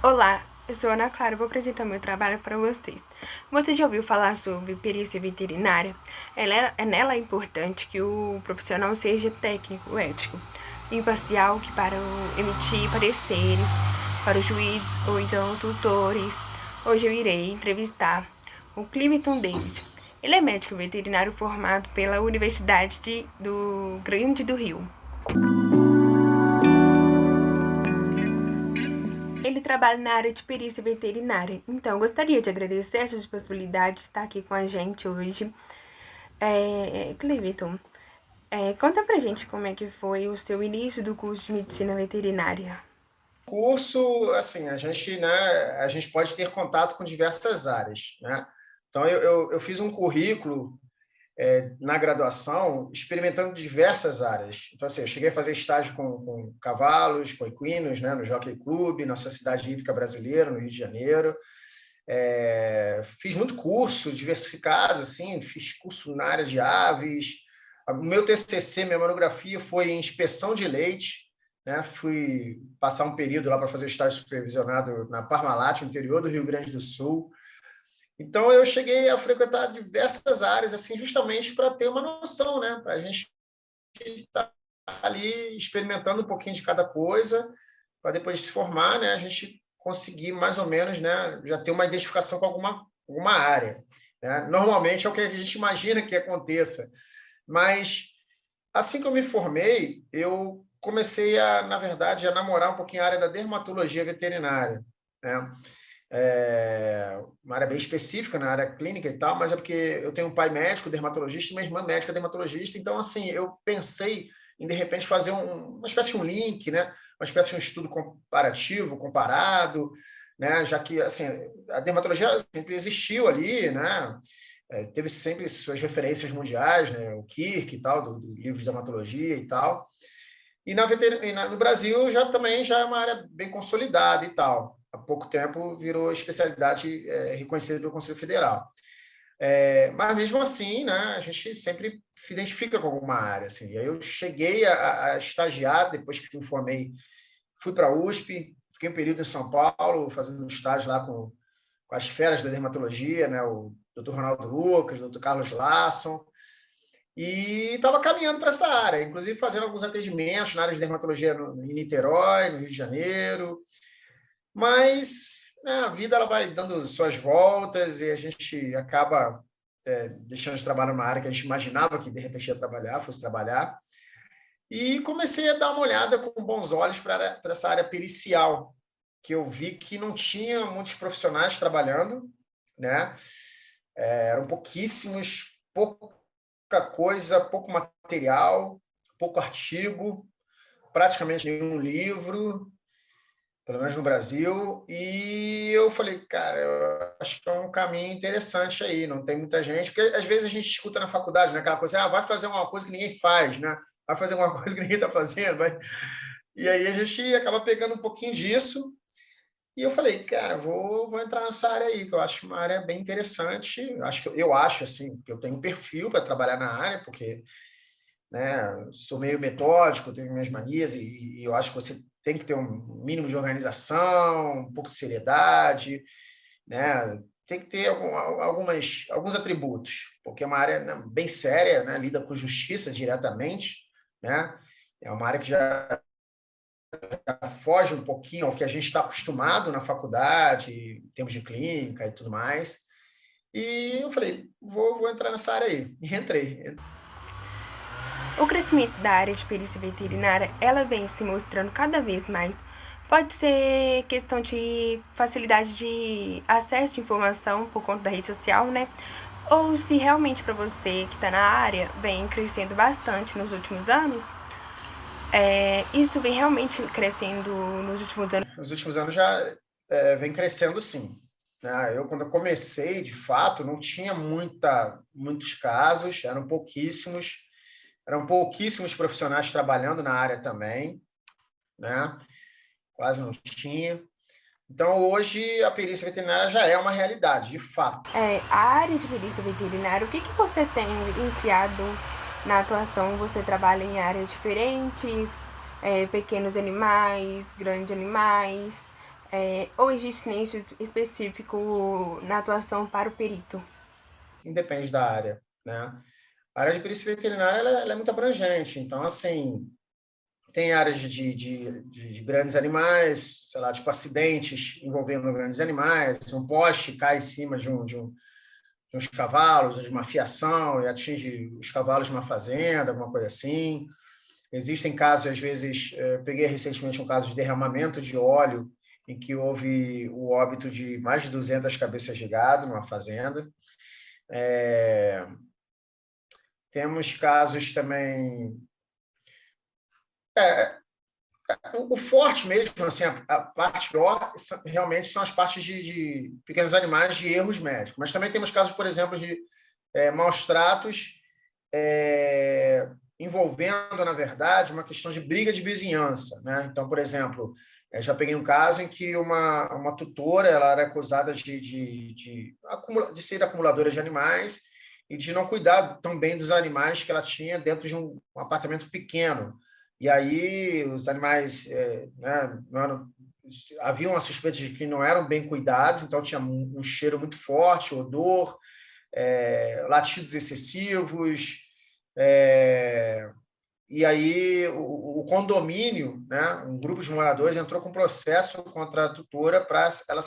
Olá, eu sou Ana Clara e vou apresentar meu trabalho para vocês. Você já ouviu falar sobre perícia veterinária? Nela é importante que o profissional seja técnico, ético, imparcial, que para emitir pareceres para os juízes ou então tutores. Hoje eu irei entrevistar o Clifton David. Ele é médico veterinário formado pela Universidade do Grande do Rio. Ele trabalha na área de perícia veterinária. Então, eu gostaria de agradecer essa disponibilidade de estar aqui com a gente hoje. Cliviton, conta pra gente como é que foi o seu início do curso de medicina veterinária. Curso, assim, a gente pode ter contato com diversas áreas, né? Então, eu fiz um currículo na graduação experimentando diversas áreas. Então, assim, eu cheguei a fazer estágio com cavalos, com equinos, né, no Jockey Club, na Sociedade Hípica Brasileira, no Rio de Janeiro. Fiz muito curso diversificado, assim, fiz curso na área de aves. O meu TCC, minha monografia foi em inspeção de leite, né? Fui passar um período lá para fazer estágio supervisionado na Parmalat, no interior do Rio Grande do Sul. Então, eu cheguei a frequentar diversas áreas, assim, justamente para ter uma noção, né? Para a gente estar ali experimentando um pouquinho de cada coisa, para depois de se formar, né? A gente conseguir mais ou menos, né? Já ter uma identificação com alguma área, né? Normalmente é o que a gente imagina que aconteça, mas assim que eu me formei, eu comecei na verdade, a namorar um pouquinho a área da dermatologia veterinária, né? Uma área bem específica na área clínica e tal, mas é porque eu tenho um pai médico, dermatologista, e minha irmã médica, dermatologista, então, assim, eu pensei em, de repente, fazer uma espécie de um link, né? Uma espécie de um estudo comparativo, comparado, né? Já que, assim, a dermatologia sempre existiu ali, né? Teve sempre suas referências mundiais, né? O Kirk e tal, do livro de dermatologia e tal. No Brasil já é uma área bem consolidada e tal. Há pouco tempo virou especialidade reconhecida pelo Conselho Federal. Mas mesmo assim, né, a gente sempre se identifica com alguma área. Assim. E aí eu cheguei a estagiar, depois que me formei, fui para a USP, fiquei um período em São Paulo, fazendo um estágio lá com as feras da dermatologia, né, o Dr. Ronaldo Lucas, o Dr. Carlos Lasson, e estava caminhando para essa área, inclusive fazendo alguns atendimentos na área de dermatologia em Niterói, no Rio de Janeiro, mas né, a vida ela vai dando suas voltas e a gente acaba deixando de trabalhar numa área que a gente imaginava que de repente fosse trabalhar, e comecei a dar uma olhada com bons olhos para essa área pericial, que eu vi que não tinha muitos profissionais trabalhando, né? Eram pouquíssimos, pouca coisa, pouco material, pouco artigo, praticamente nenhum livro, pelo menos no Brasil, e eu falei, cara, eu acho que é um caminho interessante aí, não tem muita gente, porque às vezes a gente escuta na faculdade, né, aquela coisa, vai fazer uma coisa que ninguém faz, né? Vai fazer uma coisa que ninguém está fazendo, vai... E aí a gente acaba pegando um pouquinho disso, e eu falei, cara, vou entrar nessa área aí, que eu acho uma área bem interessante. Eu acho assim, que eu tenho um perfil para trabalhar na área, porque né, sou meio metódico, tenho minhas manias, e eu acho que você tem que ter um mínimo de organização, um pouco de seriedade, né? Tem que ter alguns atributos, porque é uma área né, bem séria, né? Lida com justiça diretamente, né? É uma área que já foge um pouquinho ao que a gente está acostumado na faculdade, em termos de clínica e tudo mais. E eu falei, vou entrar nessa área aí. E entrei. O crescimento da área de perícia veterinária, ela vem se mostrando cada vez mais. Pode ser questão de facilidade de acesso de informação por conta da rede social, né? Ou se realmente para você que está na área vem crescendo bastante nos últimos anos, isso vem realmente crescendo nos últimos anos. Nos últimos anos já vem crescendo, sim. Né? Quando eu comecei, de fato, não tinha muitos casos, eram pouquíssimos profissionais trabalhando na área também, né? Quase não tinha. Então, hoje, a perícia veterinária já é uma realidade, de fato. A área de perícia veterinária, o que você tem iniciado na atuação? Você trabalha em áreas diferentes, pequenos animais, grandes animais, Ou existe nicho específico na atuação para o perito? Independe da área, né? A área de perícia veterinária ela é muito abrangente, então, assim, tem áreas de grandes animais, sei lá, tipo acidentes envolvendo grandes animais, um poste cai em cima de uns cavalos, de uma fiação e atinge os cavalos de uma fazenda, alguma coisa assim. Existem casos, às vezes, peguei recentemente um caso de derramamento de óleo, em que houve o óbito de mais de 200 cabeças de gado numa fazenda. Temos casos também... O forte mesmo, assim, a parte pior, realmente são as partes de pequenos animais de erros médicos. Mas também temos casos, por exemplo, de maus tratos envolvendo, na verdade, uma questão de briga de vizinhança, né? Então, por exemplo, já peguei um caso em que uma tutora ela era acusada de ser acumuladora de animais e de não cuidar tão bem dos animais que ela tinha dentro de um apartamento pequeno. E aí os animais haviam a suspeita de que não eram bem cuidados, então tinha um cheiro muito forte, odor, latidos excessivos, e aí o condomínio, né, um grupo de moradores entrou com processo contra a tutora para ela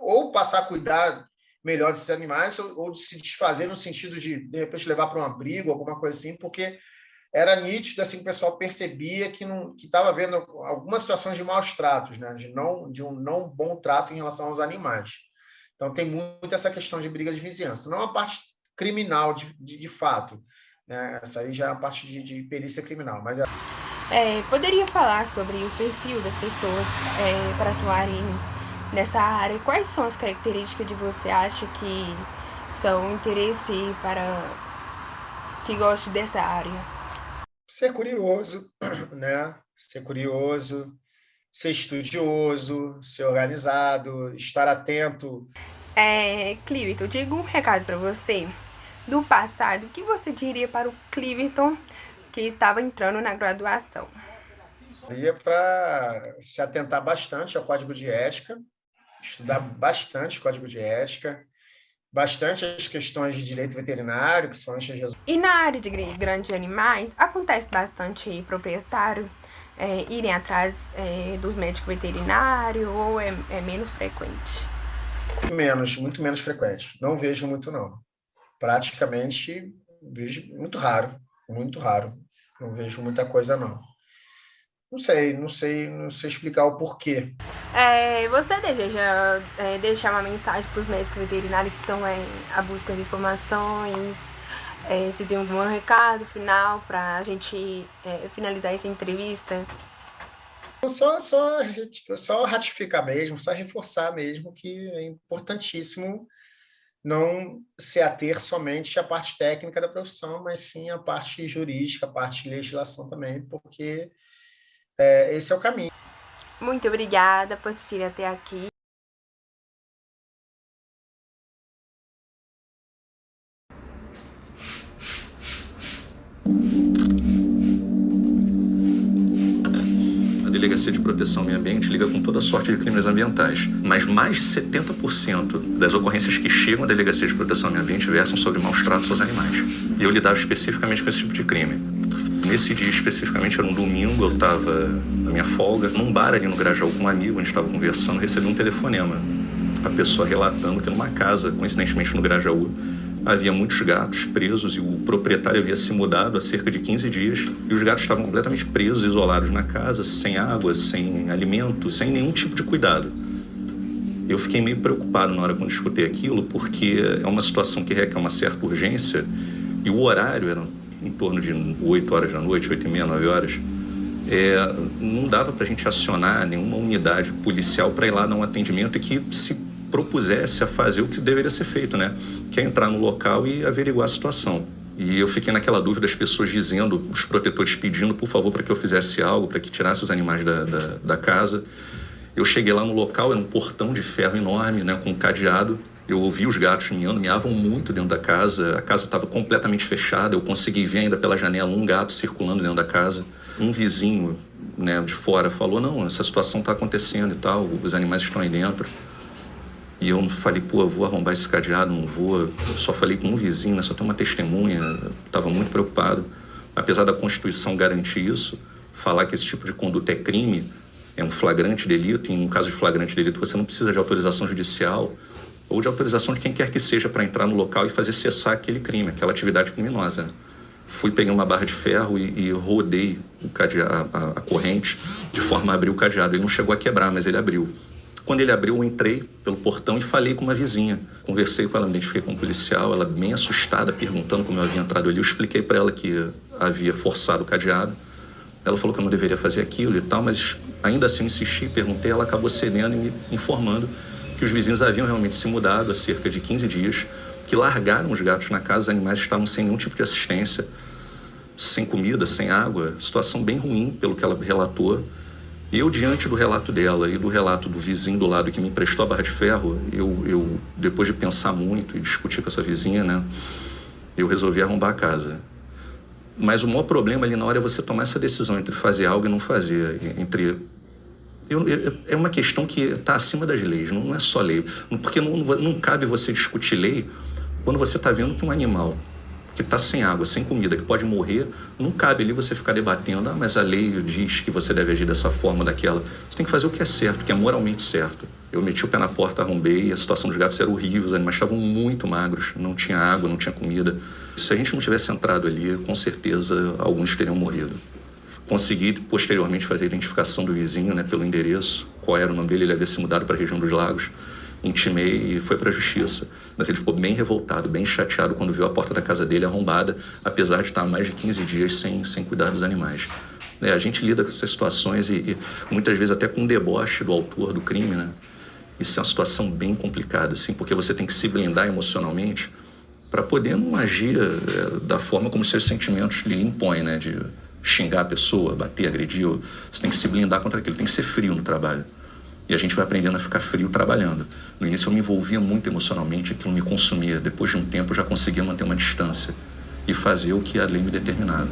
ou passar a cuidar melhor desses animais ou de se desfazer no sentido de repente, levar para um abrigo, alguma coisa assim, porque era nítido assim, que o pessoal percebia que estava havendo algumas situações de maus tratos, né, de um não bom trato em relação aos animais. Então, tem muito essa questão de briga de vizinhança. Não a parte criminal, de fato, né? Essa aí já é a parte de perícia criminal. Mas poderia falar sobre o perfil das pessoas para atuarem nessa área? Quais são as características que você acha que são interesse para que goste dessa área? Ser curioso, né? Ser curioso, ser estudioso, ser organizado, estar atento. Cliverton, digo um recado para você do passado. O que você diria para o Cliverton que estava entrando na graduação? Ia para se atentar bastante ao código de ética, estudar bastante o código de ética, bastante as questões de direito veterinário, principalmente as... E na área de grandes animais, acontece bastante proprietário irem atrás dos médicos veterinários ou é menos frequente? Muito menos frequente. Não vejo muito, não. Praticamente, vejo muito raro, muito raro. Não vejo muita coisa, não. Não sei explicar o porquê. Você deseja deixar uma mensagem para os médicos veterinários que estão à busca de informações? Se tem algum recado final para a gente finalizar essa entrevista? Só ratificar mesmo, só reforçar mesmo que é importantíssimo não se ater somente à parte técnica da profissão, mas sim à parte jurídica, a parte de legislação também, porque esse é o caminho. Muito obrigada por assistir até aqui. A Delegacia de Proteção ao Meio Ambiente lida com toda sorte de crimes ambientais, mas mais de 70% das ocorrências que chegam à Delegacia de Proteção ao Meio Ambiente versam sobre maus tratos aos animais. E eu lidava especificamente com esse tipo de crime. Nesse dia especificamente, era um domingo, eu estava na minha folga, num bar ali no Grajaú com um amigo, a gente estava conversando, recebi um telefonema. A pessoa relatando que numa casa, coincidentemente no Grajaú, havia muitos gatos presos e o proprietário havia se mudado há cerca de 15 dias e os gatos estavam completamente presos, isolados na casa, sem água, sem alimento, sem nenhum tipo de cuidado. Eu fiquei meio preocupado na hora quando escutei aquilo, porque é uma situação que requer uma certa urgência e o horário era em torno de 8 horas da noite, 8h30, 9 horas. Não dava para a gente acionar nenhuma unidade policial para ir lá dar um atendimento e que se propusesse a fazer o que deveria ser feito, né? Que é entrar no local e averiguar a situação. E eu fiquei naquela dúvida, as pessoas dizendo, os protetores pedindo, por favor, para que eu fizesse algo, para que tirasse os animais da casa. Eu cheguei lá no local, era um portão de ferro enorme, né, com um cadeado. Eu ouvi os gatos miavam muito dentro da casa. A casa estava completamente fechada. Eu consegui ver ainda pela janela um gato circulando dentro da casa. Um vizinho né, de fora falou, não, essa situação está acontecendo e tal, os animais estão aí dentro. E eu falei, pô, eu vou arrombar esse cadeado, não vou. Eu só falei com um vizinho, né, só tem uma testemunha, estava muito preocupado. Apesar da Constituição garantir isso, falar que esse tipo de conduta é crime, é um flagrante delito, e em um caso de flagrante delito você não precisa de autorização judicial ou de autorização de quem quer que seja para entrar no local e fazer cessar aquele crime, aquela atividade criminosa. Fui, peguei uma barra de ferro e rodei a corrente de forma a abrir o cadeado. Ele não chegou a quebrar, mas ele abriu. Quando ele abriu, eu entrei pelo portão e falei com uma vizinha. Conversei com ela, me identifiquei com um policial, ela bem assustada, perguntando como eu havia entrado ali. Eu expliquei para ela que havia forçado o cadeado. Ela falou que eu não deveria fazer aquilo e tal, mas ainda assim eu insisti, perguntei, ela acabou cedendo e me informando que os vizinhos haviam realmente se mudado há cerca de 15 dias, que largaram os gatos na casa, os animais estavam sem nenhum tipo de assistência, sem comida, sem água, situação bem ruim pelo que ela relatou. E eu, diante do relato dela e do relato do vizinho do lado que me emprestou a barra de ferro, eu depois de pensar muito e discutir com essa vizinha, né, eu resolvi arrombar a casa. Mas o maior problema ali na hora é você tomar essa decisão entre fazer algo e não fazer. É uma questão que está acima das leis, não é só lei. Porque não cabe você discutir lei quando você está vendo que um animal que está sem água, sem comida, que pode morrer, não cabe ali você ficar debatendo, mas a lei diz que você deve agir dessa forma, daquela. Você tem que fazer o que é certo, que é moralmente certo. Eu meti o pé na porta, arrombei, a situação dos gatos era horrível, os animais estavam muito magros, não tinha água, não tinha comida. Se a gente não tivesse entrado ali, com certeza alguns teriam morrido. Consegui posteriormente fazer a identificação do vizinho, né, pelo endereço, qual era o nome dele, ele havia se mudado para a região dos Lagos. Intimei e foi para a justiça. Mas ele ficou bem revoltado, bem chateado quando viu a porta da casa dele arrombada, apesar de estar há mais de 15 dias sem cuidar dos animais. A gente lida com essas situações e muitas vezes até com um deboche do autor do crime, né? Isso é uma situação bem complicada, assim, porque você tem que se blindar emocionalmente para poder não agir da forma como seus sentimentos lhe impõem, né? De xingar a pessoa, bater, agredir. Você tem que se blindar contra aquilo, tem que ser frio no trabalho. E a gente vai aprendendo a ficar frio trabalhando. No início eu me envolvia muito emocionalmente, aquilo me consumia. Depois de um tempo eu já conseguia manter uma distância e fazer o que a lei me determinava.